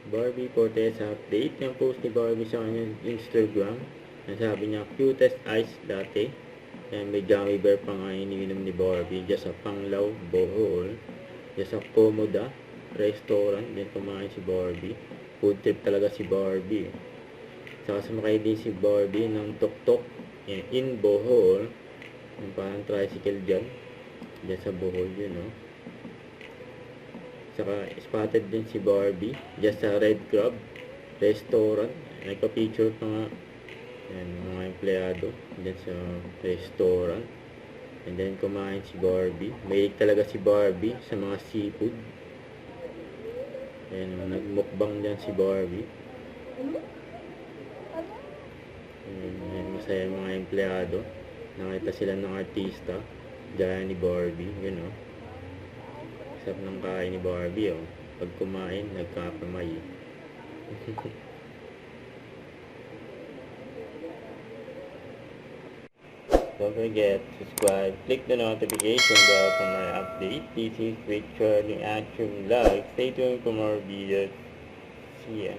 Barbie Fortes update. Yung post ni Barbie sa kanyang Instagram. Sabi niya, cutest ice latte. And may gummy bear pa nga iniinom ni Barbie. Diyan sa Panglao, Bohol. Diyan sa Komoda restaurant. Diyan kumain si Barbie. Food trip talaga si Barbie. Saka sumakay din si Barbie ng tuk-tuk in Bohol. Yung parang tricycle dyan. Diyan sa Bohol yun, no? Saka spotted din si Barbie dyan sa Red Crab restaurant. Nagpa-picture pa nga. Yan, mga empleyado dyan sa restaurant. And then kumain si Barbie. Mahilig talaga si Barbie sa mga seafood. Ayan, nagmukbang dyan si Barbie. Ayan, masaya yung mga empleyado. Nakita sila ng artista. Gaya ni Barbie. Yun, oh. Sarap ng kain ni Barbie, oh. Pag kumain, nagkakamay. Don't forget to subscribe, click the notification bell for my update. This is Richard in Action Vlog. Stay tuned for more videos. See ya.